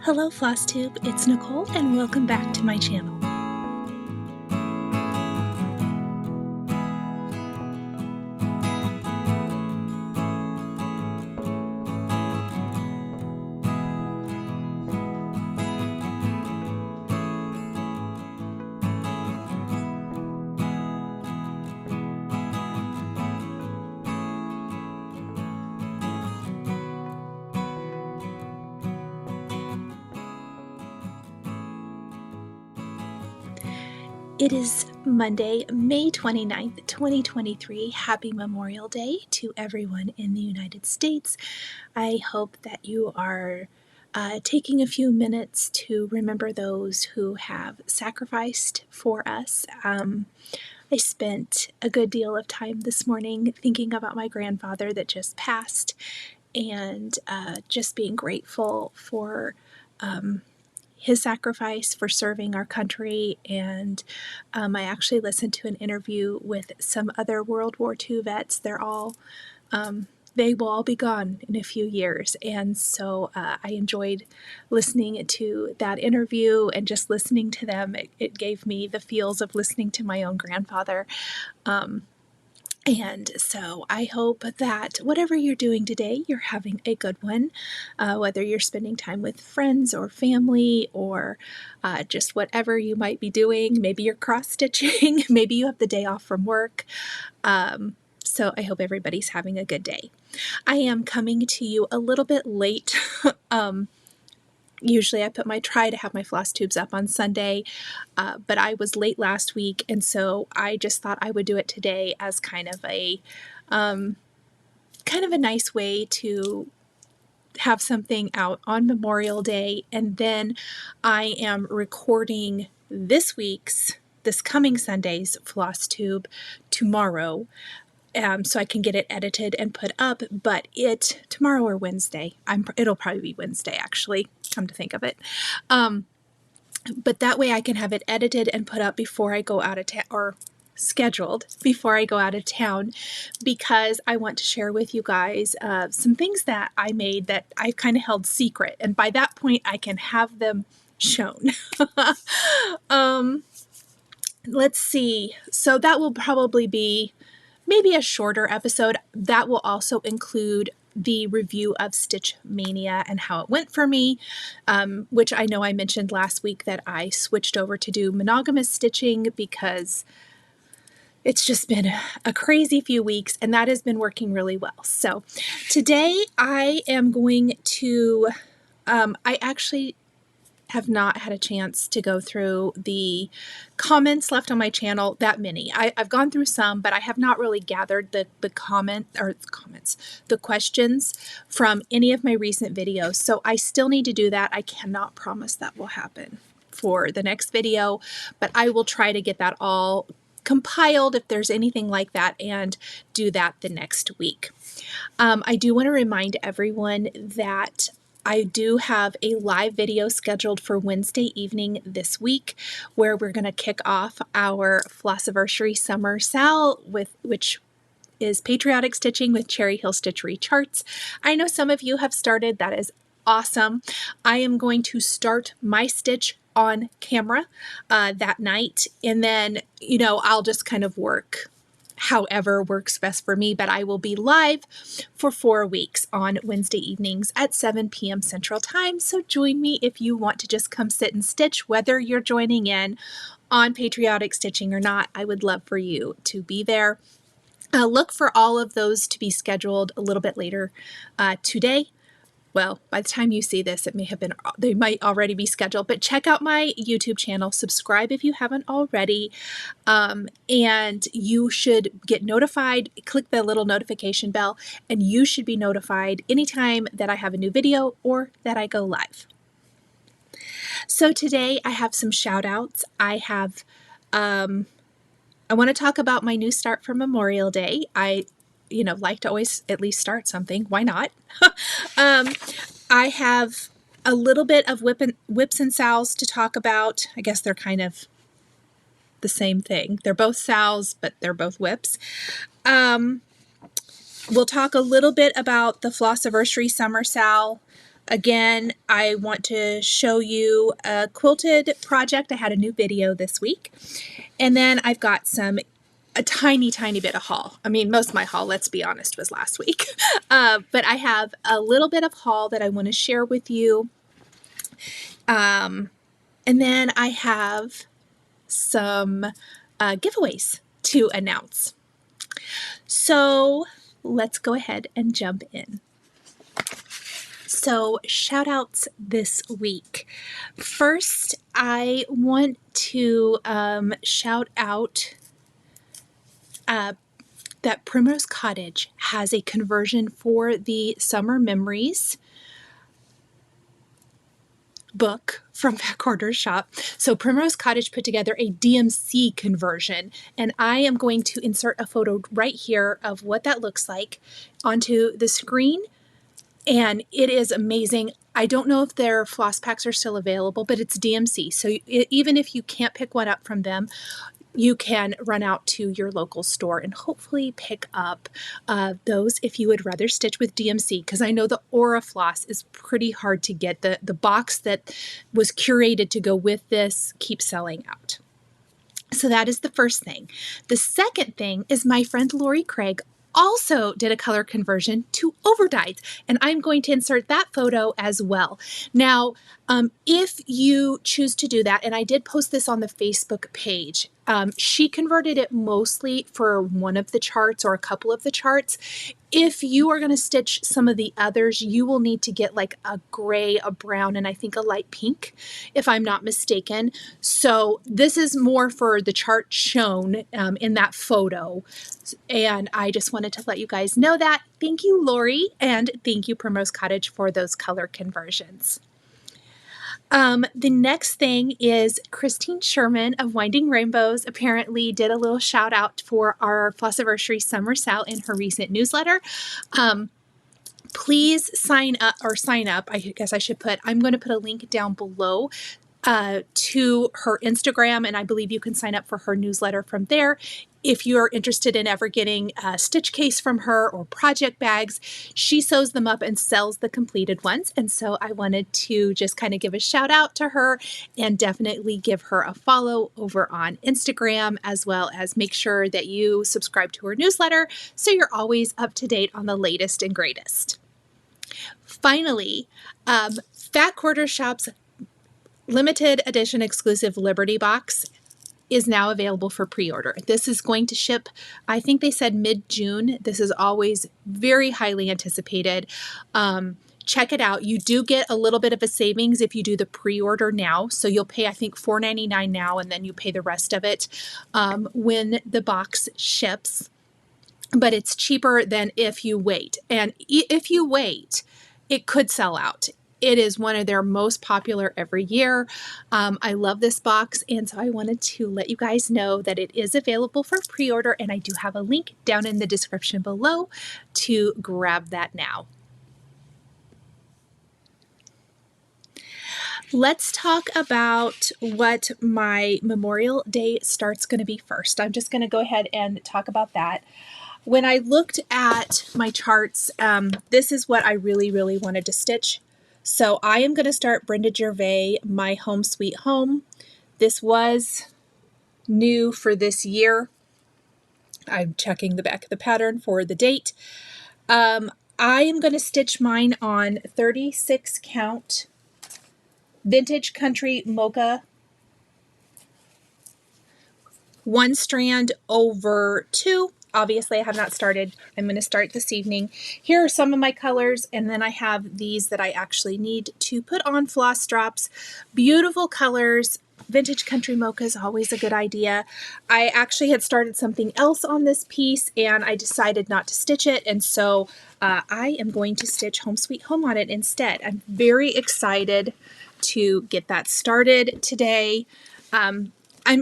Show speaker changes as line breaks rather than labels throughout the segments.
Hello Flosstube, it's Nicole and welcome back to my channel. It is Monday, May 29th, 2023. Happy Memorial Day to everyone in the United States. I hope that you are taking a few minutes to remember those who have sacrificed for us. I spent a good deal of time this morning thinking about my grandfather that just passed and just being grateful for his sacrifice for serving our country, and I actually listened to an interview with some other World War II vets. They will all be gone in a few years, and so I enjoyed listening to that interview, and just listening to them, it gave me the feels of listening to my own grandfather. And so I hope that whatever you're doing today, you're having a good one, whether you're spending time with friends or family or just whatever you might be doing. Maybe you're cross-stitching, maybe you have the day off from work. So I hope everybody's having a good day. I am coming to you a little bit late. Usually I try to have my floss tubes up on Sunday, but I was late last week, and so I just thought I would do it today as kind of a nice way to have something out on Memorial Day. And then I am recording this coming Sunday's floss tube tomorrow. So I can get it edited and put up, but tomorrow or Wednesday. It'll probably be Wednesday, actually, come to think of it. But that way I can have it edited and put up before I go out of town, or scheduled before I go out of town, because I want to share with you guys some things that I made that I kind of held secret, and by that point I can have them shown. Let's see. So that will probably be maybe a shorter episode. That will also include the review of Stitch Mania and how it went for me, which I know I mentioned last week that I switched over to do monogamous stitching because it's just been a crazy few weeks, and that has been working really well. So today I am going to, I actually have not had a chance to go through the comments left on my channel, that many. I've gone through some, but I have not really gathered the questions from any of my recent videos. So I still need to do that. I cannot promise that will happen for the next video, but I will try to get that all compiled if there's anything like that, and do that the next week. I do want to remind everyone that I do have a live video scheduled for Wednesday evening this week, where we're going to kick off our FLOSSIVERSARY Summer Sal, which is patriotic stitching with Cherry Hill Stitchery charts. I know some of you have started. That is awesome. I am going to start my stitch on camera that night, and then, I'll just kind of work however works best for me, but I will be live for 4 weeks on Wednesday evenings at 7 p.m. Central Time. So join me if you want to just come sit and stitch, whether you're joining in on patriotic stitching or not. I would love for you to be there. Look for all of those to be scheduled a little bit later today. Well, by the time you see this, they might already be scheduled, but check out my YouTube channel, subscribe if you haven't already, and you should get notified. Click the little notification bell, and you should be notified anytime that I have a new video or that I go live. So today I have some shout outs. I want to talk about my new start for Memorial Day. I like to always at least start something. Why not? I have a little bit of whips and sals to talk about. I guess they're kind of the same thing. They're both sals, but they're both whips. We'll talk a little bit about the FLOSSIVERSARY Summer Sal. Again, I want to show you a quilted project. I had a new video this week. And then I've got a tiny bit of haul. I mean, most of my haul, let's be honest, was last week. But I have a little bit of haul that I want to share with you. And then I have some giveaways to announce. So let's go ahead and jump in. So shout outs this week. First, I want to shout out that Primrose Cottage has a conversion for the Summer Memories book from Backorders Shop. So Primrose Cottage put together a DMC conversion, and I am going to insert a photo right here of what that looks like onto the screen, and it is amazing. I don't know if their floss packs are still available, but it's DMC. So even if you can't pick one up from them, you can run out to your local store and hopefully pick up those if you would rather stitch with DMC, because I know the Aura floss is pretty hard to get. The box that was curated to go with this keeps selling out. So that is the first thing. The second thing is my friend Lori Craig also did a color conversion to Overdyed, and I'm going to insert that photo as well. Now, if you choose to do that, and I did post this on the Facebook page, she converted it mostly for one of the charts or a couple of the charts. If you are going to stitch some of the others, you will need to get like a gray, a brown, and I think a light pink, if I'm not mistaken. So this is more for the chart shown in that photo. And I just wanted to let you guys know that. Thank you, Lori, and thank you, Primrose Cottage, for those color conversions. The next thing is Christine Sherman of Winding Rainbows apparently did a little shout out for our Flossiversary summer sale in her recent newsletter. Please sign up, I guess I should put, I'm going to put a link down below to her Instagram, and I believe you can sign up for her newsletter from there. If you're interested in ever getting a stitch case from her or project bags, she sews them up and sells the completed ones. And so I wanted to just kind of give a shout out to her and definitely give her a follow over on Instagram, as well as make sure that you subscribe to her newsletter so you're always up to date on the latest and greatest. Finally, Backorders Shop's limited edition exclusive Liberty box is now available for pre-order. This is going to ship, I think they said mid-June. This is always very highly anticipated. Check it out. You do get a little bit of a savings if you do the pre-order now. So you'll pay, I think, $4.99 now, and then you pay the rest of it when the box ships. But it's cheaper than if you wait. And if you wait, it could sell out. It is one of their most popular every year. I love this box, and so I wanted to let you guys know that it is available for pre-order, and I do have a link down in the description below to grab that now. Let's talk about what my Memorial Day start's going to be first. I'm just going to go ahead and talk about that. When I looked at my charts, this is what I really wanted to stitch. So I am going to start Brenda Gervais, My Home Sweet Home. This was new for this year. I'm checking the back of the pattern for the date. I am going to stitch mine on 36 count Vintage Country Mocha, 1 strand over 2. Obviously, I have not started. I'm going to start this evening. Here are some of my colors, and then I have these that I actually need to put on floss drops. Beautiful colors. Vintage Country Mocha is always a good idea. I actually had started something else on this piece, and I decided not to stitch it, and so I am going to stitch Home Sweet Home on it instead. I'm very excited to get that started today. I'm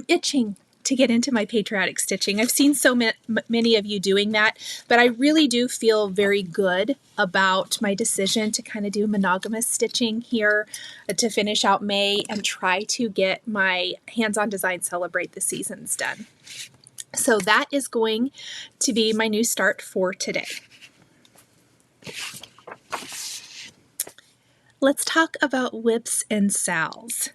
itching to get into my patriotic stitching. I've seen so many of you doing that, but I really do feel very good about my decision to kind of do monogamous stitching here to finish out May and try to get my hands-on design Celebrate the Seasons done. So that is going to be my new start for today. let's talk about whips and sals.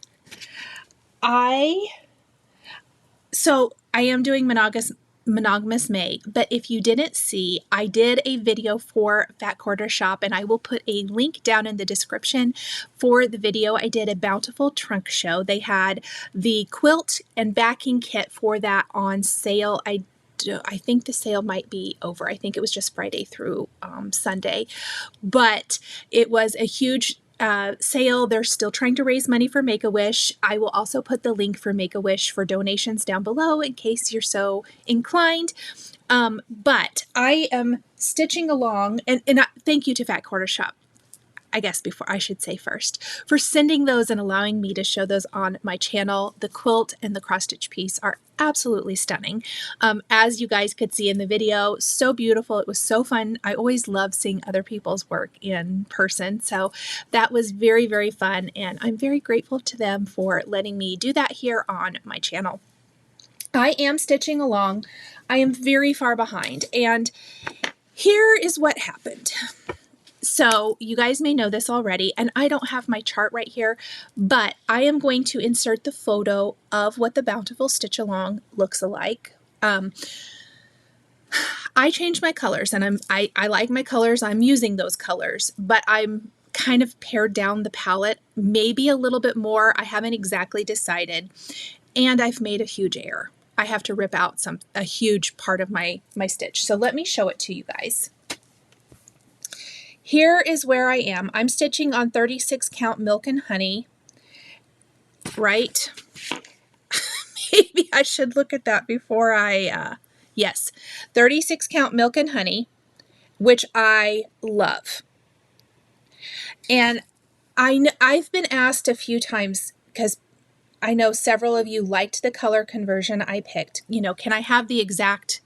So I am doing monogamous May, but if you didn't see, I did a video for Fat Quarter Shop, and I will put a link down in the description for the video. I did a bountiful trunk show. They had the quilt and backing kit for that on sale. I think the sale might be over. I think it was just Friday through Sunday, but it was a huge sale. They're still trying to raise money for Make-A-Wish. I will also put the link for Make-A-Wish for donations down below in case you're so inclined. But I am stitching along, and thank you to Fat Quarter Shop, I guess before I should say first, for sending those and allowing me to show those on my channel. The quilt and the cross stitch piece are absolutely stunning. As you guys could see in the video, so beautiful. It was so fun. I always love seeing other people's work in person. So that was very, very fun. And I'm very grateful to them for letting me do that here on my channel. I am stitching along. I am very far behind. And here is what happened. So you guys may know this already, and I don't have my chart right here, but I am going to insert the photo of what the Bountiful Stitch Along looks like. I changed my colors, and I like my colors. I'm using those colors, but I'm kind of pared down the palette, maybe a little bit more. I haven't exactly decided, and I've made a huge error. I have to rip out a huge part of my stitch. So let me show it to you guys. Here is where I am. I'm stitching on 36 count Milk and Honey, right? Maybe I should look at that before yes, 36 count Milk and Honey, which I love. And I've been asked a few times, because I know several of you liked the color conversion I picked. You know, can I have the exact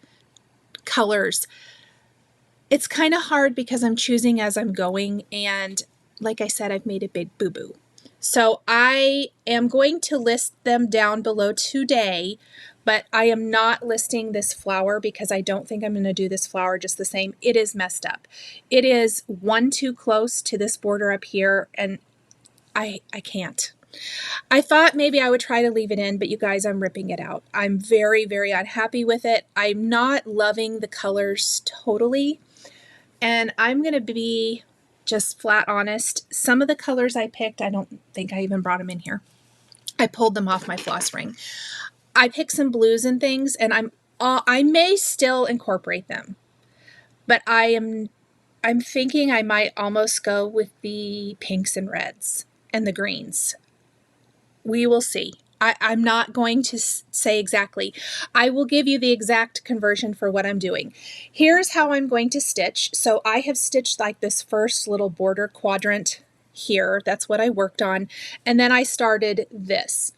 colors? It's kind of hard because I'm choosing as I'm going, and like I said, I've made a big boo-boo. So I am going to list them down below today, but I am not listing this flower because I don't think I'm going to do this flower just the same. It is messed up. It is one too close to this border up here, and I can't. I thought maybe I would try to leave it in, but you guys, I'm ripping it out. I'm very, very unhappy with it. I'm not loving the colors totally. And I'm going to be just flat honest. Some of the colors I picked, I don't think I even brought them in here. I pulled them off my floss ring. I picked some blues and things, and I may still incorporate them. But I'm thinking I might almost go with the pinks and reds and the greens. We will see. I'm not going to say exactly. I will give you the exact conversion for what I'm doing. Here's how I'm going to stitch. So I have stitched like this first little border quadrant here. That's what I worked on. And then I started this.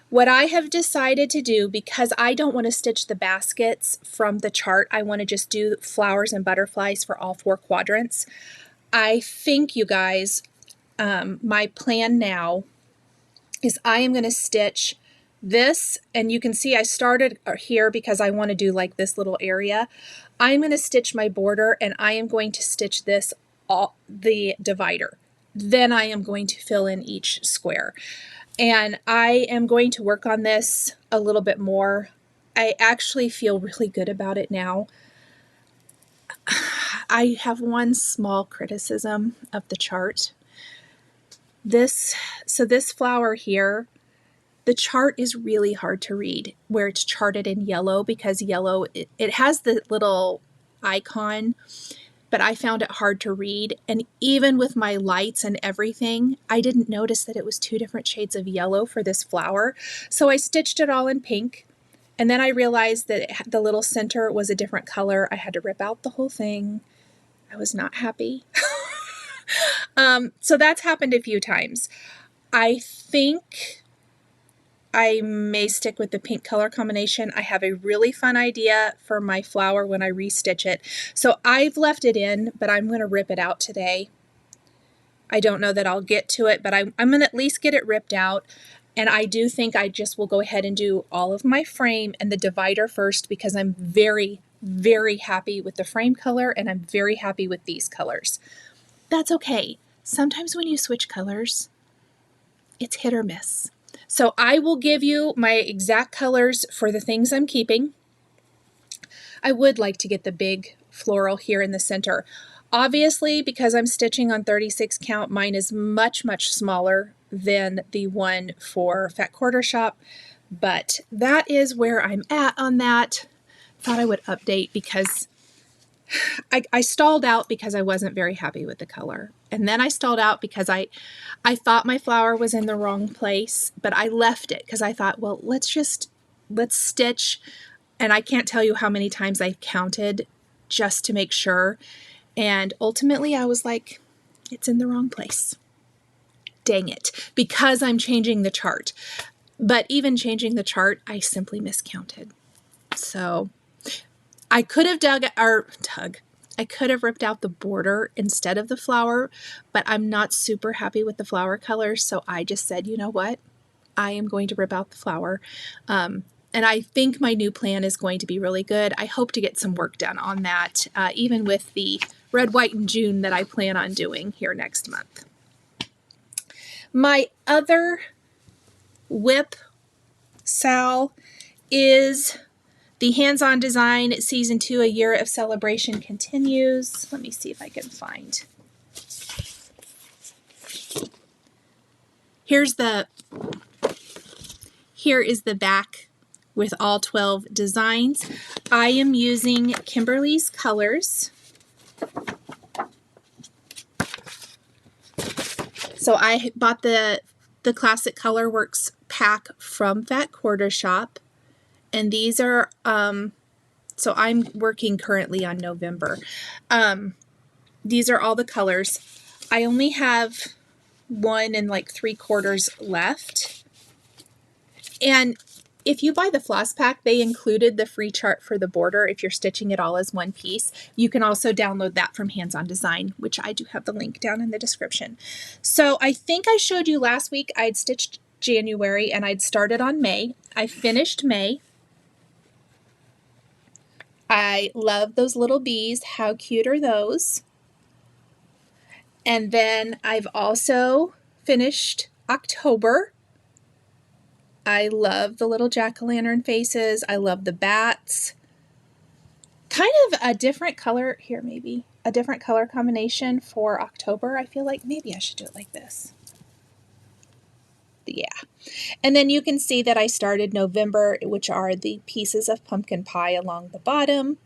What I have decided to do, because I don't want to stitch the baskets from the chart, I want to just do flowers and butterflies for all 4 quadrants. I think, you guys, my plan now is I am going to stitch this, and you can see I started here because I want to do like this little area. I'm going to stitch my border, and I am going to stitch this, the divider. Then I am going to fill in each square. And I am going to work on this a little bit more. I actually feel really good about it now. I have one small criticism of the chart. This flower here, the chart is really hard to read where it's charted in yellow, because yellow, it has the little icon, but I found it hard to read. And even with my lights and everything, I didn't notice that it was 2 different shades of yellow for this flower. So I stitched it all in pink, and then I realized that the little center was a different color. I had to rip out the whole thing. I was not happy. So that's happened a few times. I think I may stick with the pink color combination. I have a really fun idea for my flower when I restitch it. So I've left it in, but I'm going to rip it out today. I don't know that I'll get to it, but I'm going to at least get it ripped out. And I do think I just will go ahead and do all of my frame and the divider first, because I'm very, very happy with the frame color, and I'm very happy with these colors. That's okay. sometimes when you switch colors, it's hit or miss. So I will give you my exact colors for the things I'm keeping. I would like to get the big floral here in the center. Obviously, because I'm stitching on 36 count, mine is much, much smaller than the one for Fat Quarter Shop, but that is where I'm at on that. Thought I would update because I stalled out because I wasn't very happy with the color. And then I stalled out because I thought my flower was in the wrong place, but I left it because I thought, well, let's stitch. And I can't tell you how many times I counted just to make sure. And ultimately I was like, it's in the wrong place. Dang it, because I'm changing the chart. But even changing the chart, I simply miscounted. So I could have I could have ripped out the border instead of the flower, but I'm not super happy with the flower colors. So I just said, you know what? I am going to rip out the flower. And I think my new plan is going to be really good. I hope to get some work done on that, even with the red, white, and June that I plan on doing here next month. My other whip sal is the hands-on design season 2, A Year of Celebration continues. Let me see if I can find. Here is the back with all 12 designs. I am using Kimberly's colors. So I bought the Classic Colorworks pack from Fat Quarter Shop. And these are, so I'm working currently on November. These are all the colors. I only have 1 3/4 left. And if you buy the floss pack, they included the free chart for the border if you're stitching it all as one piece. You can also download that from Hands On Design, which I do have the link down in the description. So I think I showed you last week I'd stitched January and I'd started on May. I finished May. I love those little bees. How cute are those? And then I've also finished October. I love the little jack-o'-lantern faces. I love the bats. Kind of a different color here, maybe. A different color combination for October. I feel like maybe I should do it like this. Yeah. And then you can see that I started November, which are the pieces of pumpkin pie along the bottom.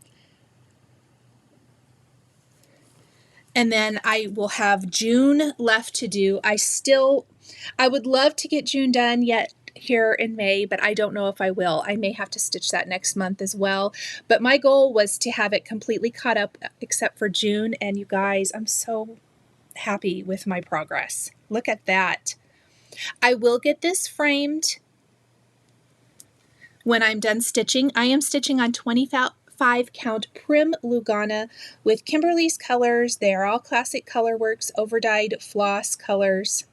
And then I will have June left to do. I would love to get June done yet here in May, but I don't know if I will. I may have to stitch that next month as well. But my goal was to have it completely caught up except for June. And you guys, I'm so happy with my progress. Look at that. I will get this framed when I'm done stitching. I am stitching on 25 count Prim Lugana with Kimberly's colors. They are all Classic Colorworks overdyed floss colors.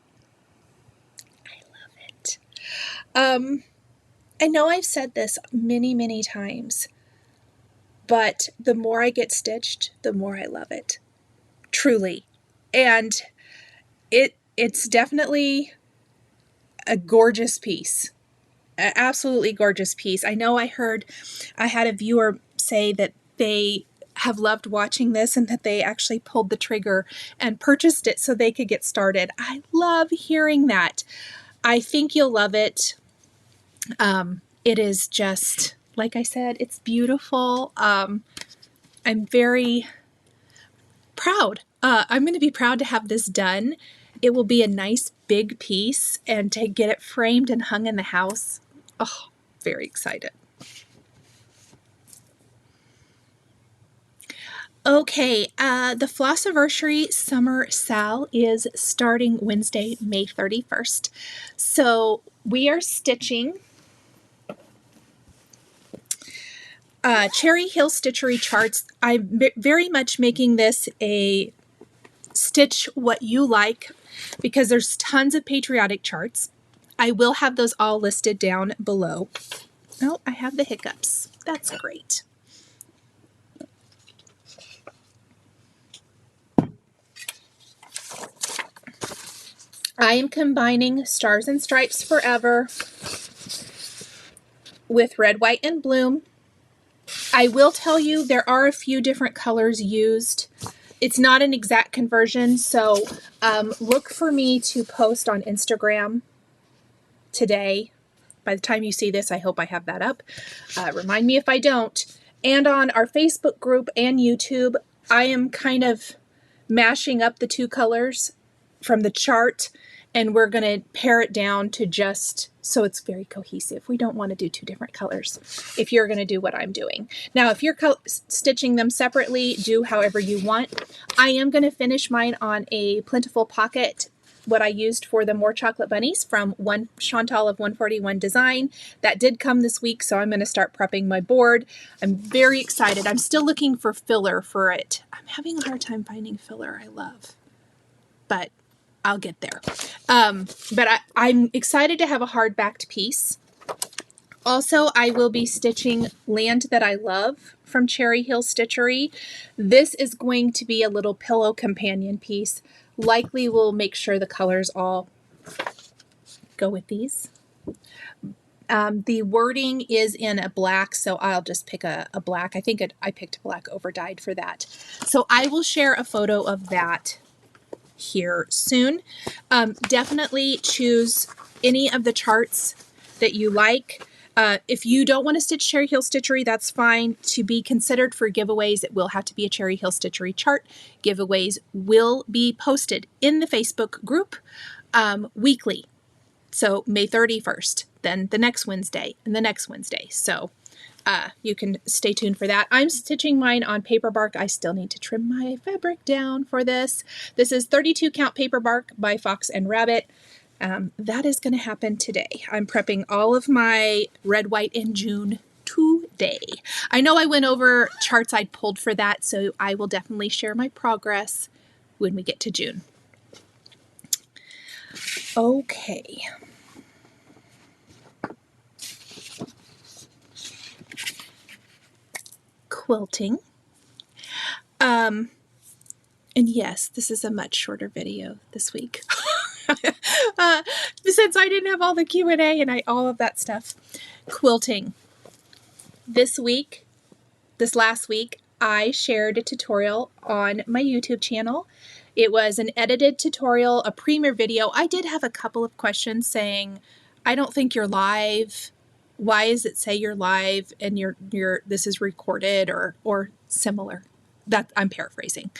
I love it. I know I've said this many, many times, but the more I get stitched, the more I love it. Truly. And it's definitely a gorgeous piece. An absolutely gorgeous piece. I know I had a viewer say that they have loved watching this and that they actually pulled the trigger and purchased it so they could get started. I love hearing that. I think you'll love it. It is just, like I said, it's beautiful. I'm very proud. I'm going to be proud to have this done. It will be a nice big piece, and to get it framed and hung in the house, oh, very excited. Okay, the Flossiversary Summer Sal is starting Wednesday, May 31st. So we are stitching Cherry Hill Stitchery charts. I'm very much making this a stitch what you like because there's tons of patriotic charts. I will have those all listed down below. Oh, I have the hiccups. That's great. I am combining Stars and Stripes Forever with Red, White, and Bloom. I will tell you there are a few different colors used. It's not an exact conversion, so look for me to post on Instagram today. By the time you see this, I hope I have that up. Remind me if I don't. And on our Facebook group and YouTube, I am kind of mashing up the two colors from the chart, and we're going to pare it down to just so it's very cohesive. We don't want to do two different colors if you're going to do what I'm doing. Now, if you're stitching them separately, do however you want. I am going to finish mine on a Plentiful Pocket, what I used for the More Chocolate Bunnies from Chantal of 141 Design. That did come this week, so I'm going to start prepping my board. I'm very excited. I'm still looking for filler for it. I'm having a hard time finding filler I love, but I'll get there. But I'm excited to have a hard-backed piece. Also, I will be stitching Land That I Love from Cherry Hill Stitchery. This is going to be a little pillow companion piece. Likely we'll make sure the colors all go with these. The wording is in a black, so I'll just pick a black. I think I picked black overdyed for that. So I will share a photo of that here soon. Definitely choose any of the charts that you like. If you don't want to stitch Cherry Hill Stitchery, that's fine. To be considered for giveaways, it will have to be a Cherry Hill Stitchery chart. Giveaways will be posted in the Facebook group weekly. So May 31st, then the next Wednesday, and the next Wednesday. So you can stay tuned for that. I'm stitching mine on paper bark. I still need to trim my fabric down for this. This is 32 count paper bark by Fox and Rabbit. That is going to happen today. I'm prepping all of my Red, White, and June today. I know I went over charts I'd pulled for that, so I will definitely share my progress when we get to June. Okay. Quilting. And yes, this is a much shorter video this week. Since I didn't have all the Q&A and all of that stuff. Quilting. This last week, I shared a tutorial on my YouTube channel. It was an edited tutorial, a premiere video. I did have a couple of questions saying, I don't think you're live. Why does it say you're live and this is recorded or similar? That I'm paraphrasing.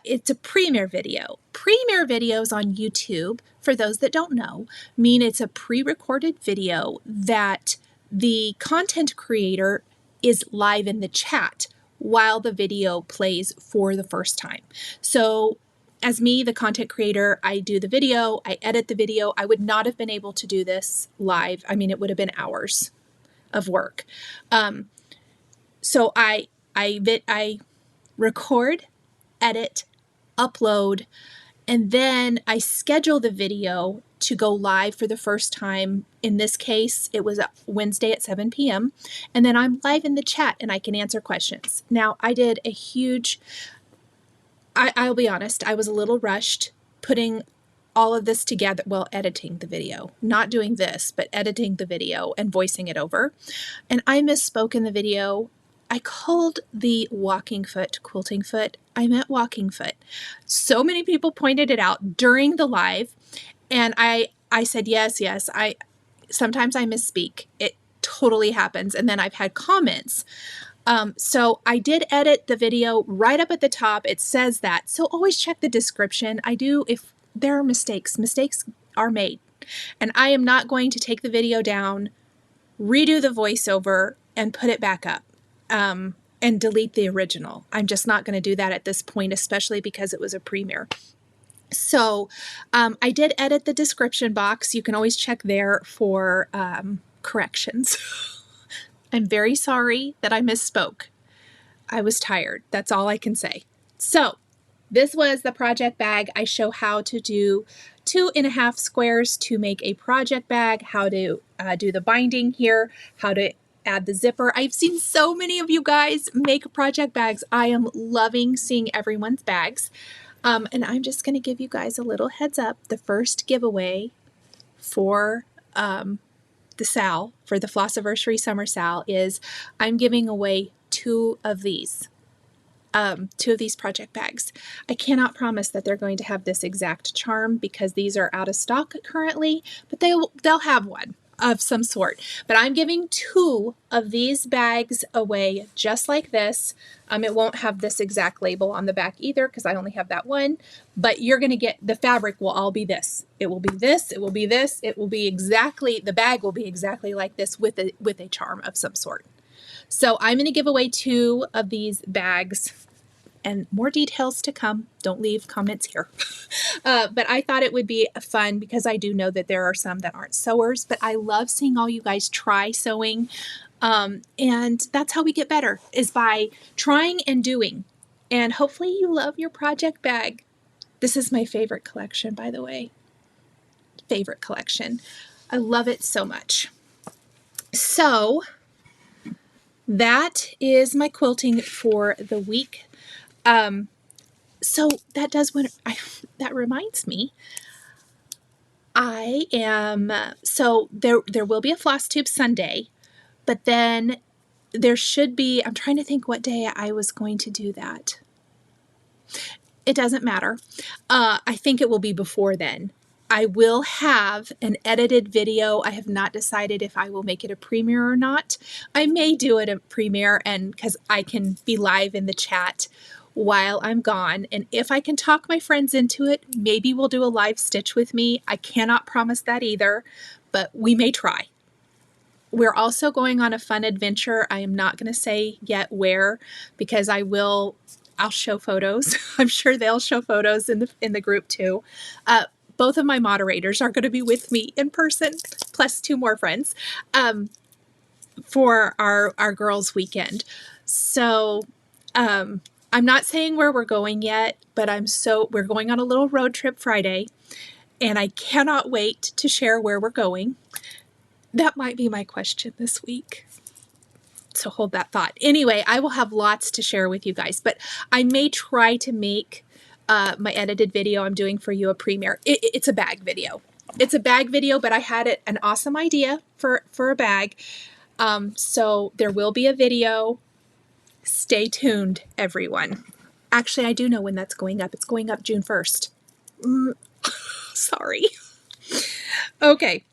It's a premiere video. Premiere videos on YouTube, for those that don't know, mean it's a pre-recorded video that the content creator is live in the chat while the video plays for the first time. So as me, the content creator, I do the video, I edit the video. I would not have been able to do this live. I mean, it would have been hours of work. So I record, edit, upload, and then I schedule the video to go live for the first time. In this case, it was Wednesday at 7 p.m. And then I'm live in the chat and I can answer questions. Now, I did a huge, I'll be honest, I was a little rushed putting all of this together, well, editing the video, not doing this, but editing the video and voicing it over. And I misspoke in the video. I called the walking foot quilting foot. I meant walking foot. So many people pointed it out during the live, and I said, yes, sometimes I misspeak. It totally happens. And then I've had comments. So I did edit the video right up at the top. It says that. So always check the description. I do, if there are mistakes are made. And I am not going to take the video down, redo the voiceover, and put it back up. And delete the original. I'm just not going to do that at this point, especially because it was a premiere. So I did edit the description box. You can always check there for corrections. I'm very sorry that I misspoke. I was tired. That's all I can say. So this was the project bag. I show how to do 2.5 squares to make a project bag, how to do the binding here, how to add the zipper. I've seen so many of you guys make project bags. I am loving seeing everyone's bags. And I'm just going to give you guys a little heads up. The first giveaway for the SAL, for the Flossiversary Summer SAL, is I'm giving away two of these project bags. I cannot promise that they're going to have this exact charm because these are out of stock currently, but they'll have one of some sort. But I'm giving two of these bags away just like this. It won't have this exact label on the back either because I only have that one, but you're going to get, the fabric will all be this. It will be this, it will be this, it will be exactly, the bag will be exactly like this with a charm of some sort. So I'm going to give away two of these bags, and more details to come. Don't leave comments here. But I thought it would be fun because I do know that there are some that aren't sewers, but I love seeing all you guys try sewing. And that's how we get better, is by trying and doing. And hopefully you love your project bag. This is my favorite collection, by the way. Favorite collection. I love it so much. So that is my quilting for the week. So that reminds me, so there will be a Flosstube Sunday, but then there should be, I'm trying to think what day I was going to do that. It doesn't matter. I think it will be before then. I will have an edited video. I have not decided if I will make it a premiere or not. I may do it a premiere, and because I can be live in the chat while I'm gone. And if I can talk my friends into it, maybe we'll do a live stitch with me. I cannot promise that either, but we may try. We're also going on a fun adventure. I am not going to say yet where, because I'll show photos. I'm sure they'll show photos in the group too. Both of my moderators are going to be with me in person, plus two more friends, for our girls' weekend. So, I'm not saying where we're going yet, but we're going on a little road trip Friday, and I cannot wait to share where we're going. That might be my question this week. So hold that thought. Anyway, I will have lots to share with you guys, but I may try to make my edited video I'm doing for you a premiere. It's a bag video. It's a bag video, but I had an awesome idea for a bag. So there will be a video. Stay tuned, everyone. Actually, I do know when that's going up. It's going up June 1st. Sorry. Okay.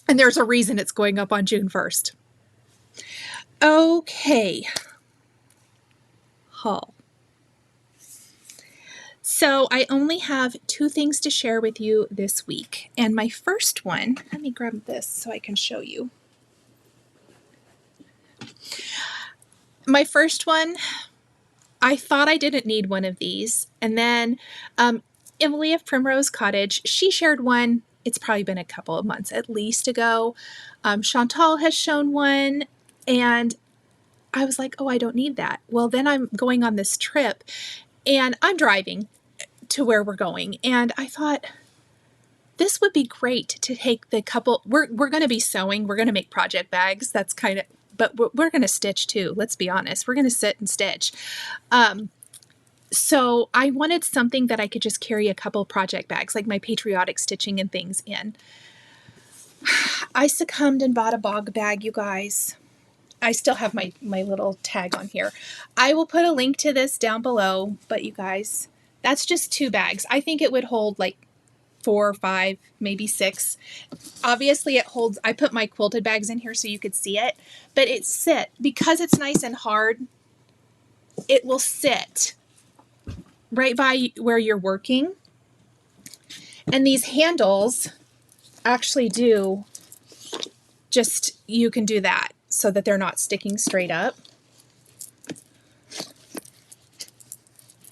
And there's a reason it's going up on June 1st. Okay. Haul. So I only have two things to share with you this week. And my first one, let me grab this so I can show you. My first one, I thought I didn't need one of these. And then Emily of Primrose Cottage, she shared one. It's probably been a couple of months at least ago. Chantal has shown one. And I was like, oh, I don't need that. Well, then I'm going on this trip and I'm driving to where we're going. And I thought this would be great to take the couple. We're going to be sewing. We're going to make project bags. That's kind of, but we're going to stitch too. Let's be honest. We're going to sit and stitch. So I wanted something that I could just carry a couple project bags, like my patriotic stitching and things in. I succumbed and bought a bog bag, you guys. I still have my little tag on here. I will put a link to this down below, but you guys, that's just two bags. I think it would hold like 4 or 5, maybe 6. Obviously it holds, I put my quilted bags in here so you could see it, but because it's nice and hard, it will sit right by where you're working. And these handles actually you can do that so that they're not sticking straight up.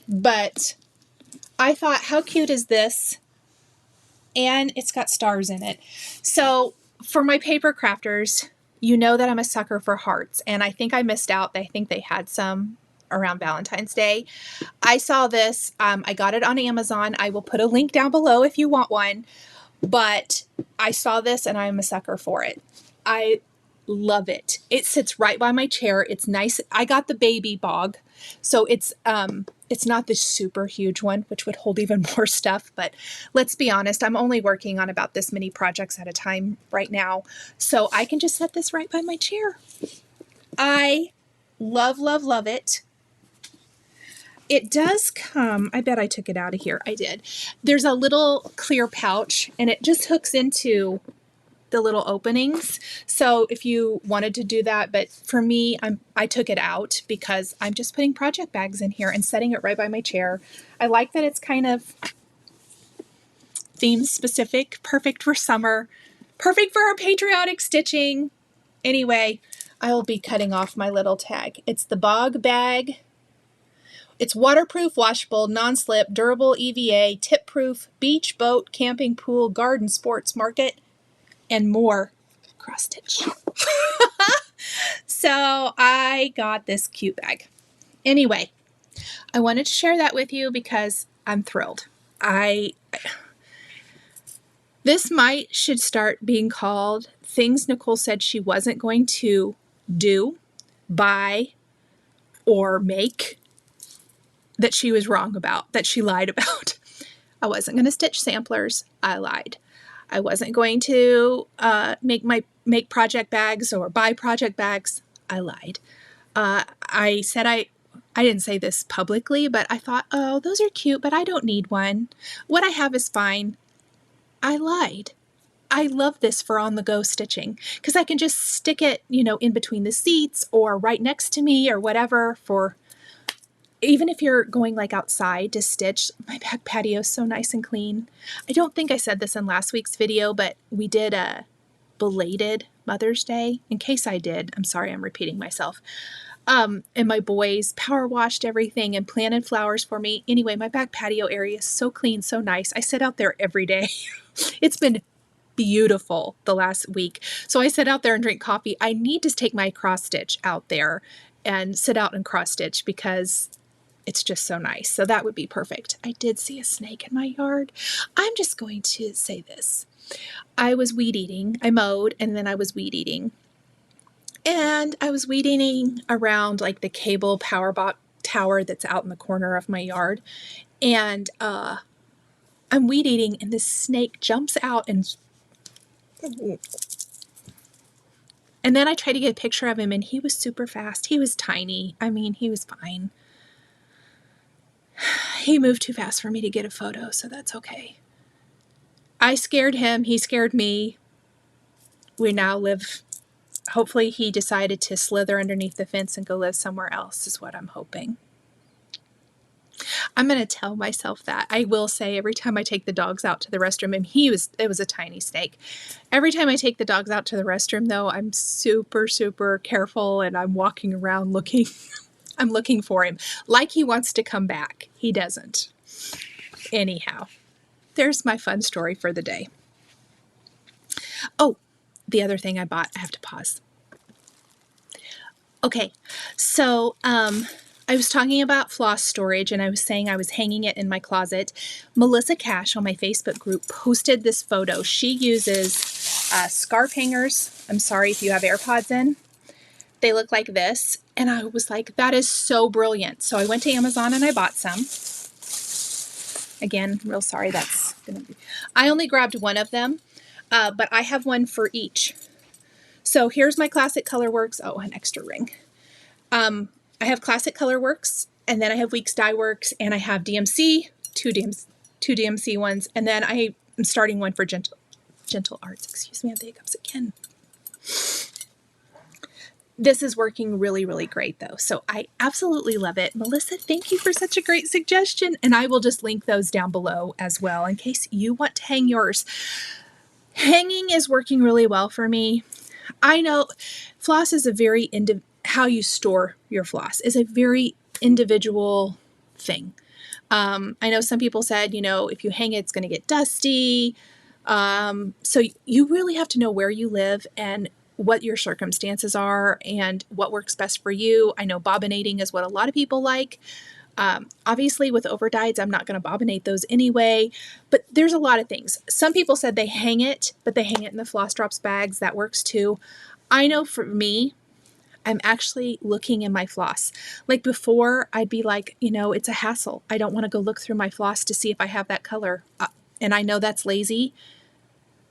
But I thought, how cute is this? And it's got stars in it. So for my paper crafters, you know that I'm a sucker for hearts. And I think I missed out. I think they had some around Valentine's Day. I saw this. I got it on Amazon. I will put a link down below if you want one. But I saw this and I'm a sucker for it. I love it. It sits right by my chair. It's nice. I got the baby bog. So it's It's not the super huge one, which would hold even more stuff, but let's be honest, I'm only working on about this many projects at a time right now, so I can just set this right by my chair. I love, love, love it. It does come, I bet I took it out of here. I did. There's a little clear pouch, and it just hooks into the little openings. So if you wanted to do that, but for me, I took it out because I'm just putting project bags in here and setting it right by my chair. I like that it's kind of theme specific, perfect for summer, perfect for our patriotic stitching. Anyway, I will be cutting off my little tag. It's the Bog bag. It's waterproof, washable, non-slip, durable EVA, tip-proof, beach, boat, camping, pool, garden, sports, market, and more cross stitch. So I got this cute bag. Anyway, I wanted to share that with you because I'm thrilled. This should start being called things Nicole said she wasn't going to do, buy, or make that she was wrong about, that she lied about. I wasn't going to stitch samplers. I lied. I wasn't going to make project bags or buy project bags. I lied. I said I didn't say this publicly, but I thought, oh, those are cute, but I don't need one. What I have is fine. I lied. I love this for on-the-go stitching because I can just stick it, in between the seats or right next to me or whatever. For even if you're going like outside to stitch, my back patio is so nice and clean. I don't think I said this in last week's video, but we did a belated Mother's Day. In case I did, I'm sorry, I'm repeating myself. And my boys power washed everything and planted flowers for me. Anyway, my back patio area is so clean, so nice. I sit out there every day. It's been beautiful the last week. So I sit out there and drink coffee. I need to take my cross stitch out there and sit out and cross stitch because it's just so nice. So that would be perfect. I did see a snake in my yard. I'm just going to say this. I was weed eating. I mowed and then I was weed eating. And I was weed eating around like the cable power box tower that's out in the corner of my yard. And I'm weed eating and this snake jumps out and then I tried to get a picture of him and he was super fast. He was tiny. I mean, he was fine. He moved too fast for me to get a photo, so that's okay. I scared him. He scared me. We now live, hopefully he decided to slither underneath the fence and go live somewhere else is what I'm hoping. I'm going to tell myself that. I will say every time I take the dogs out to the restroom, and it was a tiny snake. Every time I take the dogs out to the restroom, though, I'm super, super careful, and I'm walking around looking. I'm looking for him. Like he wants to come back. He doesn't. Anyhow, there's my fun story for the day. Oh, the other thing I bought, I have to pause. Okay, so I was talking about floss storage and I was saying I was hanging it in my closet. Melissa Cash on my Facebook group posted this photo. She uses scarf hangers. I'm sorry if you have AirPods in. They look like this. And I was like, that is so brilliant. So I went to Amazon and I bought some. Again, real sorry. I only grabbed one of them, but I have one for each. So here's my Classic Colorworks. Oh, an extra ring. I have Classic Colorworks, and then I have Weeks Dye Works, and I have DMC, two DMC ones, and then I am starting one for Gentle Arts. Excuse me, I have the hiccups again. This is working really, really great, though, so I absolutely love it. Melissa, thank you for such a great suggestion, and I will just link those down below as well in case you want to hang yours. Hanging is working really well for me. I know floss is a very how you store your floss is a very individual thing. I know some people said, if you hang it, it's going to get dusty. So you really have to know where you live and what your circumstances are and what works best for you. I know bobbinating is what a lot of people like. Obviously with overdyeds, I'm not going to bobbinate those anyway, but there's a lot of things. Some people said they hang it, but they hang it in the floss drops bags. That works too. I know for me, I'm actually looking in my floss. Like before, I'd be like, you know, it's a hassle. I don't want to go look through my floss to see if I have that color. And I know that's lazy,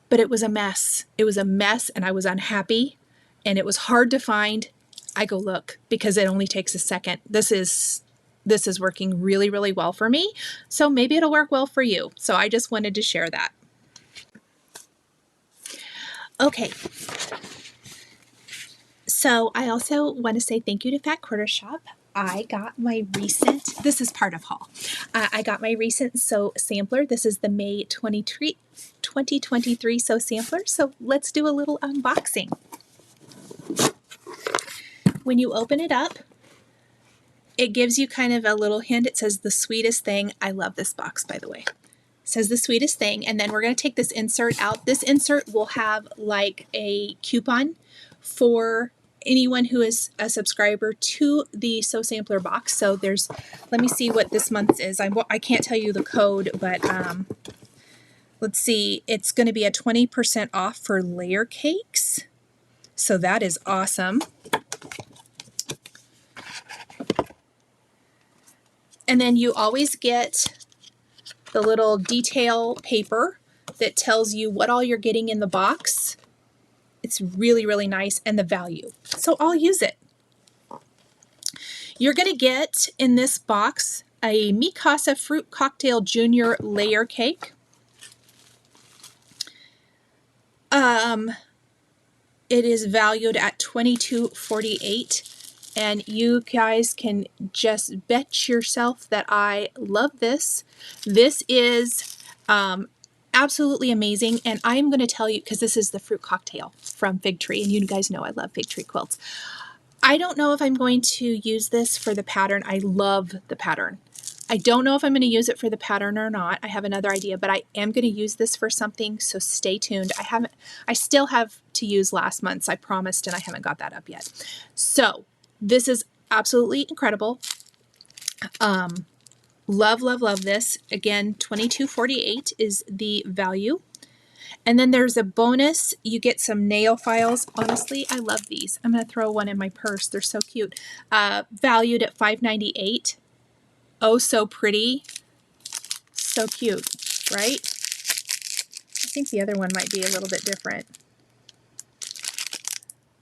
but it was a mess. It was a mess and I was unhappy and it was hard to find. I go look because it only takes a second. This is working really, really well for me. So maybe it'll work well for you. So I just wanted to share that. Okay. So I also want to say thank you to Fat Quarter Shop. I got my recent, this is part of haul. I got my recent sew sampler. This is the May 2023 sew sampler. So let's do a little unboxing. When you open it up, it gives you kind of a little hint. It says the sweetest thing. I love this box, by the way. It says the sweetest thing. And then we're going to take this insert out. This insert will have like a coupon for anyone who is a subscriber to the Sew Sampler box. So there's, let me see what this month's is. I can't tell you the code, but let's see. It's going to be a 20% off for layer cakes. So that is awesome. And then you always get the little detail paper that tells you what all you're getting in the box. It's really, really nice, and the value. So I'll use it. You're going to get in this box a Mikasa Fruit Cocktail Junior Layer Cake. It is valued at $22.48, and you guys can just bet yourself that I love this. This is absolutely amazing, and I'm going to tell you, because this is the fruit cocktail from Fig Tree, and you guys know I love Fig Tree quilts. I don't know if I'm going to use this for the pattern. I love the pattern. I don't know if I'm going to use it for the pattern or not. I have another idea, but I am going to use this for something, so stay tuned. I still have to use last month's, I promised, and I haven't got that up yet. So this is absolutely incredible. Love, love, love this. Again, $22.48 is the value. And then there's a bonus. You get some nail files. Honestly, I love these. I'm going to throw one in my purse. They're so cute. Valued at $5.98. Oh, so pretty. So cute, right? I think the other one might be a little bit different.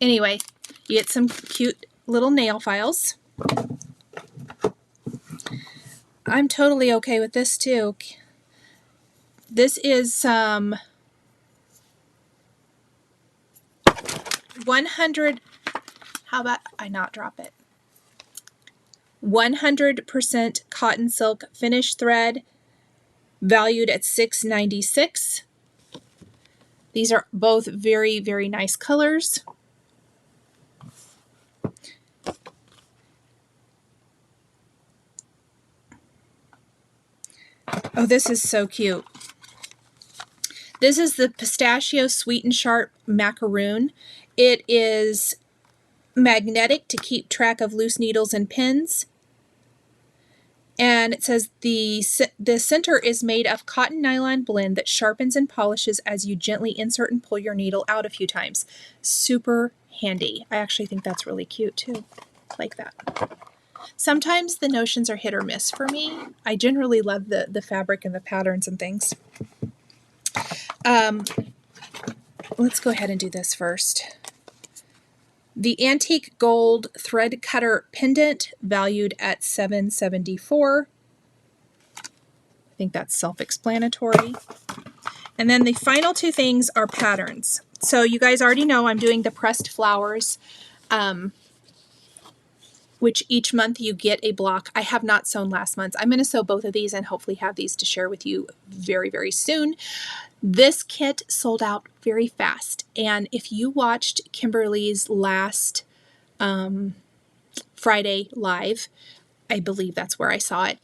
Anyway, you get some cute little nail files. I'm totally okay with this too. This is 100, how about I not drop it? 100% cotton silk finish thread, valued at $6.96. These are both very, very nice colors. Oh, this is so cute. This is the Pistachio Sweet and Sharp Macaroon. It is magnetic to keep track of loose needles and pins. And it says the center is made of cotton nylon blend that sharpens and polishes as you gently insert and pull your needle out a few times. Super handy. I actually think that's really cute too. Like that. Sometimes the notions are hit or miss for me. I generally love the fabric and the patterns and things. Let's go ahead and do this first. The Antique Gold Thread Cutter Pendant, valued at $7.74. I think that's self-explanatory. And then the final two things are patterns. So you guys already know I'm doing the pressed flowers, which each month you get a block. I have not sewn last month. I'm going to sew both of these and hopefully have these to share with you very, very soon. This kit sold out very fast. And if you watched Kimberly's last Friday live, I believe that's where I saw it.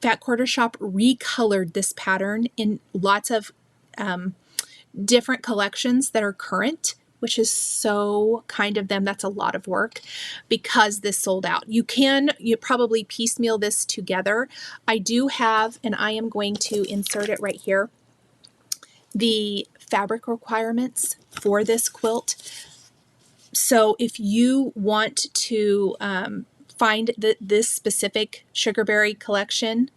Fat Quarter Shop recolored this pattern in lots of different collections that are current, which is so kind of them. That's a lot of work because this sold out. You probably piecemeal this together. I do have, and I am going to insert it right here, the fabric requirements for this quilt. So if you want to find this specific Sugarberry collection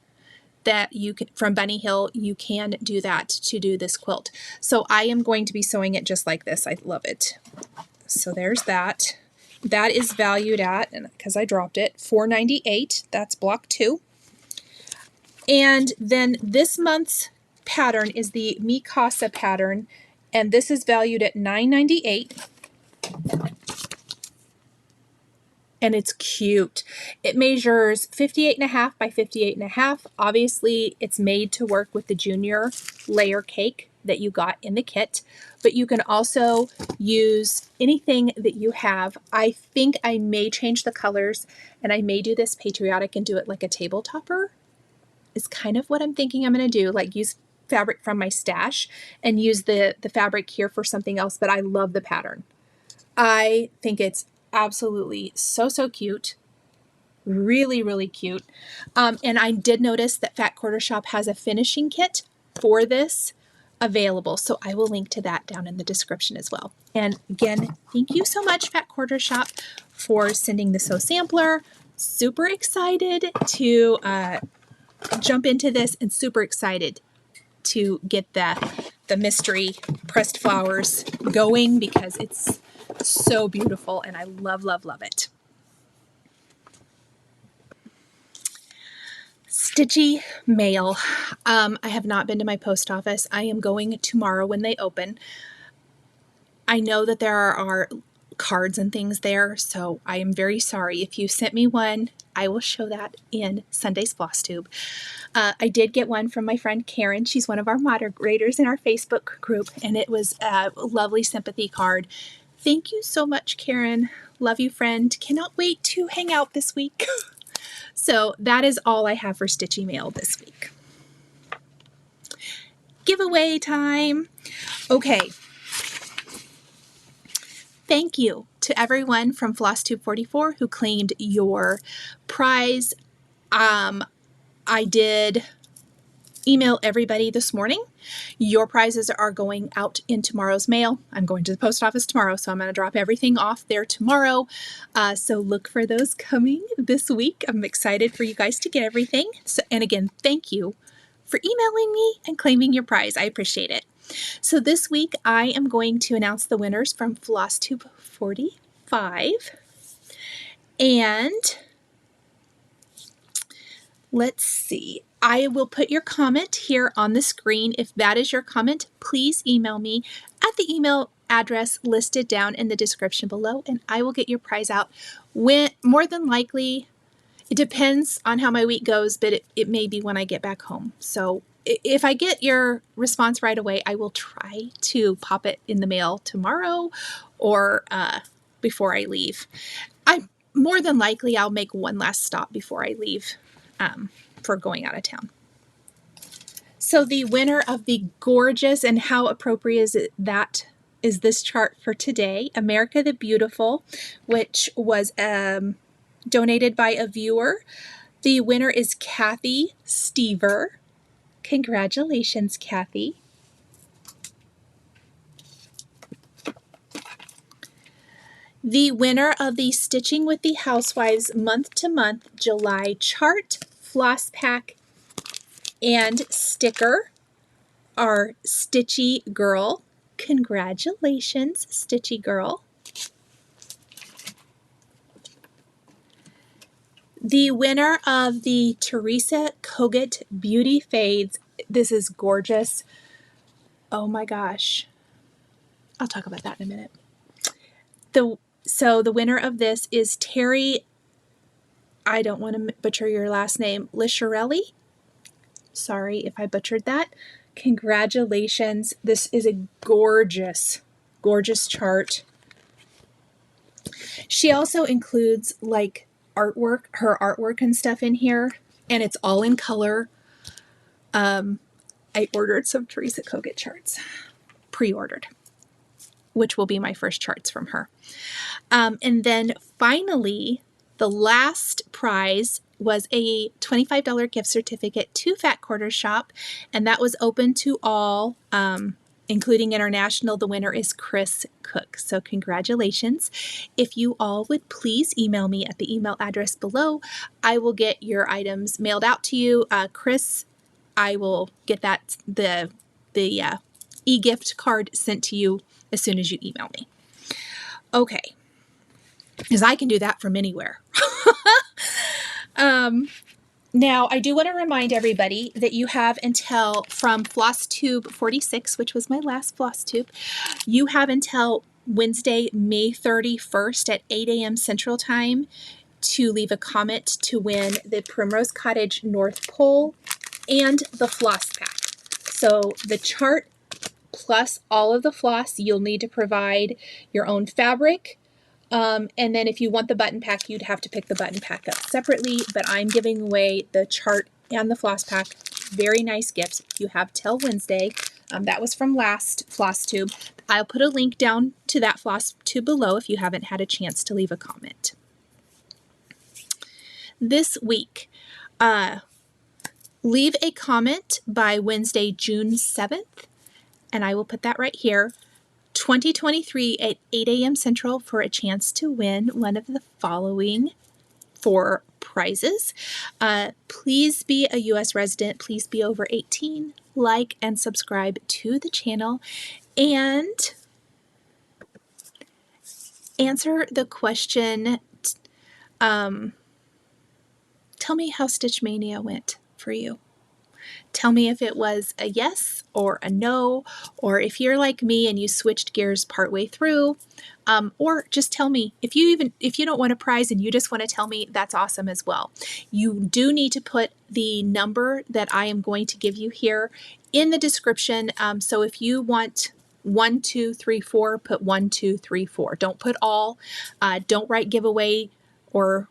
that you can, from Bunny Hill, you can do that to do this quilt. So I am going to be sewing it just like this. I love it. So there's that. That is valued at, and because I dropped it, $4.98. That's block 2. And then this month's pattern is the Mi Casa pattern, and this is valued at $9.98. And it's cute. It measures 58.5 by 58.5. Obviously, it's made to work with the junior layer cake that you got in the kit, but you can also use anything that you have. I think I may change the colors, and I may do this patriotic and do it like a table topper. Is kind of what I'm thinking I'm going to do, like use fabric from my stash and use the fabric here for something else, but I love the pattern. I think it's absolutely so cute. Really, really cute. And I did notice that Fat Quarter Shop has a finishing kit for this available, so I will link to that down in the description as well. And again, thank you so much, Fat Quarter Shop, for sending the sew sampler. Super excited to jump into this, and super excited to get the mystery pressed flowers going because it's so beautiful and I love it. Stitchy mail. I have not been to my post office. I am going tomorrow when they open. I know that there are cards and things there, so I am very sorry. If you sent me one, I will show that in Sunday's Flosstube. I did get one from my friend Karen. She's one of our moderators in our Facebook group, and it was a lovely sympathy card. Thank you so much, Karen. Love you, friend. Cannot wait to hang out this week. So that is all I have for Stitchy mail this week. Giveaway time. Okay. Thank you to everyone from Flosstube 44 who claimed your prize. I did email everybody this morning. Your prizes are going out in tomorrow's mail. I'm going to the post office tomorrow, so I'm going to drop everything off there tomorrow. So look for those coming this week. I'm excited for you guys to get everything. So, and again, thank you for emailing me and claiming your prize. I appreciate it. So this week I am going to announce the winners from Flosstube 45. And let's see. I will put your comment here on the screen. If that is your comment, please email me at the email address listed down in the description below, and I will get your prize out. More than likely, it depends on how my week goes, but it may be when I get back home. So if I get your response right away, I will try to pop it in the mail tomorrow or before I leave. More than likely, I'll make one last stop before I leave for going out of town. So the winner of the gorgeous, and how appropriate is it that is this chart for today, America the Beautiful, which was donated by a viewer. The winner is Kathy Stever. Congratulations, Kathy. The winner of the Stitching with the Housewives month-to-month July chart, floss pack, and sticker are Stitchy Girl. Congratulations, Stitchy Girl. The winner of the Teresa Kogut Beauty Fades. This is gorgeous. Oh my gosh. I'll talk about that in a minute. So the winner of this is Terri. I don't want to butcher your last name. Lischerelli. Sorry if I butchered that. Congratulations. This is a gorgeous, gorgeous chart. She also includes like artwork, her artwork and stuff in here, and it's all in color. I ordered some Teresa Kogut charts, pre-ordered, which will be my first charts from her. And then finally, the last prize was a $25 gift certificate to Fat Quarter Shop, and that was open to all. including international. The winner is Kris Cook. So congratulations. If you all would please email me at the email address below, I will get your items mailed out to you. Kris, I will get that the e-gift card sent to you as soon as you email me. Okay, because I can do that from anywhere. Now, I do want to remind everybody that you have until, from Flosstube 46, which was my last Flosstube, you have until Wednesday, May 31st at 8 a.m. Central Time to leave a comment to win the Primrose Cottage North Pole and the floss pack. So the chart plus all of the floss, you'll need to provide your own fabric. And then if you want the button pack, you'd have to pick the button pack up separately, but I'm giving away the chart and the floss pack. Very nice gifts. You have till Wednesday. That was from last Flosstube. I'll put a link down to that Flosstube below if you haven't had a chance to leave a comment. This week, leave a comment by Wednesday, June 7th, and I will put that right here. 2023 at 8 a.m. Central for a chance to win one of the following 4 prizes. Please be a U.S. resident. Please be over 18. Like and subscribe to the channel. And answer the question, tell me how Stitch Mania went for you. Tell me if it was a yes or a no, or if you're like me and you switched gears partway through, or just tell me if you don't want a prize and you just want to tell me, that's awesome as well. You do need to put the number that I am going to give you here in the description. So if you want 1, 2, 3, 4, put 1, 2, 3, 4. Don't put all. Don't write giveaway or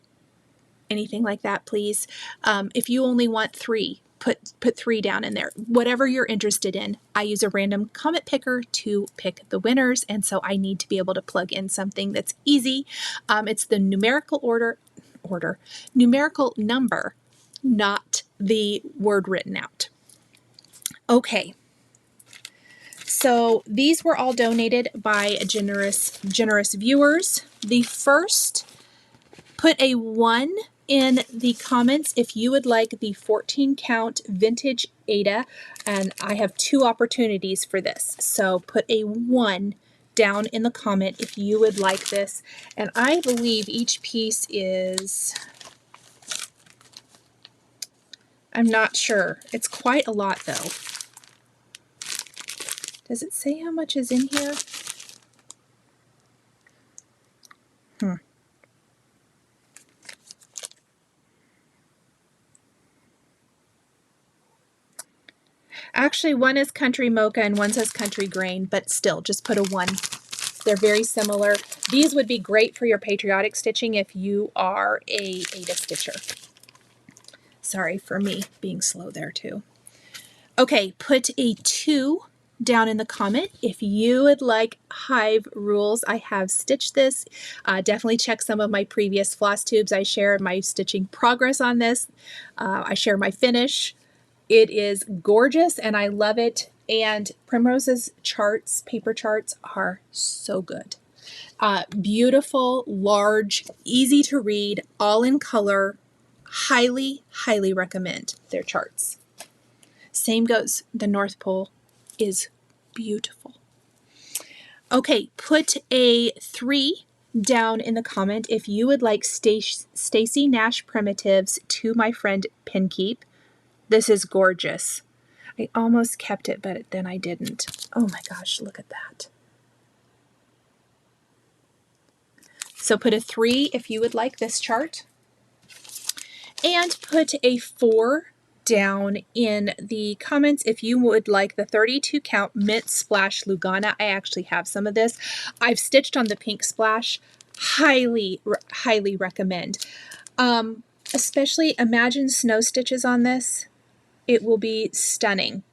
anything like that, please. If you only want 3. Put 3 down in there. Whatever you're interested in. I use a random comment picker to pick the winners, and so I need to be able to plug in something that's easy. It's the numerical numerical number, not the word written out. Okay. So these were all donated by generous viewers. The first, put a 1 in the comments if you would like the 14 count vintage Ada, and I have 2 opportunities for this. So put a 1 down in the comment if you would like this, and I believe each piece is, I'm not sure. It's quite a lot though. Does it say how much is in here? Actually, one is Country Mocha and one says Country Grain, but still, just put a 1. They're very similar. These would be great for your patriotic stitching if you are a Ada stitcher. Sorry for me being slow there too. Okay, put a 2 down in the comment if you would like hive rules. I have stitched this. Definitely check some of my previous floss tubes. I share my stitching progress on this. I share my finish. It is gorgeous and I love it. And Primrose's charts, paper charts, are so good. Beautiful, large, easy to read, all in color. Highly, highly recommend their charts. Same goes, the North Pole is beautiful. Okay, put a 3 down in the comment if you would like Stacy Nash Primitives to my friend Pinkeep. This is gorgeous. I almost kept it, but then I didn't. Oh my gosh, look at that. So put a 3 if you would like this chart. And put a 4 down in the comments if you would like the 32 count Mint Splash Lugana. I actually have some of this. I've stitched on the pink splash. Highly, highly recommend. Especially imagine snow stitches on this. It will be stunning.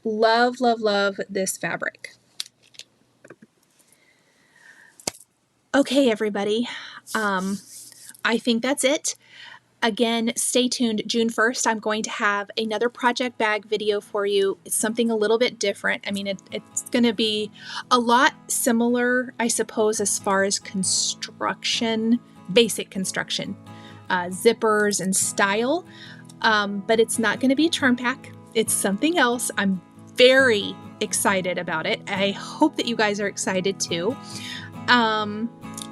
Love, love, love this fabric. Okay, everybody. I think that's it. Again, stay tuned. June 1st, I'm going to have another project bag video for you. It's something a little bit different. I mean, it's going to be a lot similar, I suppose, as far as construction, basic construction, zippers and style, but it's not going to be a charm pack. It's something else. I'm very excited about it. I hope that you guys are excited too.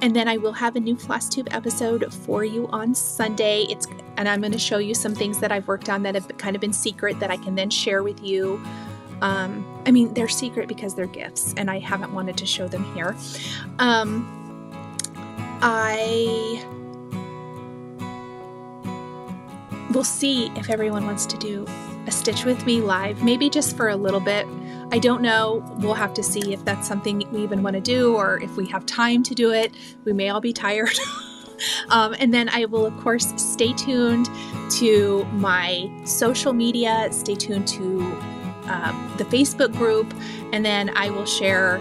And then I will have a new Flosstube episode for you on Sunday. And I'm going to show you some things that I've worked on that have kind of been secret that I can then share with you. I mean, they're secret because they're gifts, and I haven't wanted to show them here. I will see if everyone wants to do a Stitch with me live, maybe just for a little bit. I don't know. We'll have to see if that's something we even want to do or if we have time to do it. We may all be tired. And then I will, of course, stay tuned to my social media, stay tuned to the Facebook group, and then I will share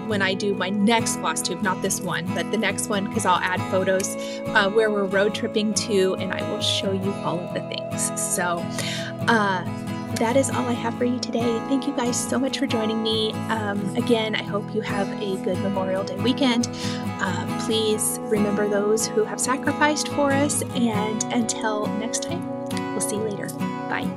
when I do my next Flosstube, not this one, but the next one, because I'll add photos where we're road tripping to, and I will show you all of the things. So, that is all I have for you today. Thank you guys so much for joining me. Again, I hope you have a good Memorial Day weekend. Please remember those who have sacrificed for us, and until next time, we'll see you later. Bye.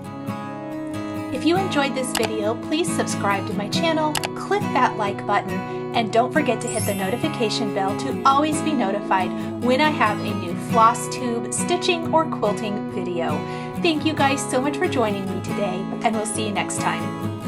If you enjoyed this video, please subscribe to my channel, click that like button, and don't forget to hit the notification bell to always be notified when I have a new Flosstube stitching or quilting video. Thank you guys so much for joining me today, and we'll see you next time.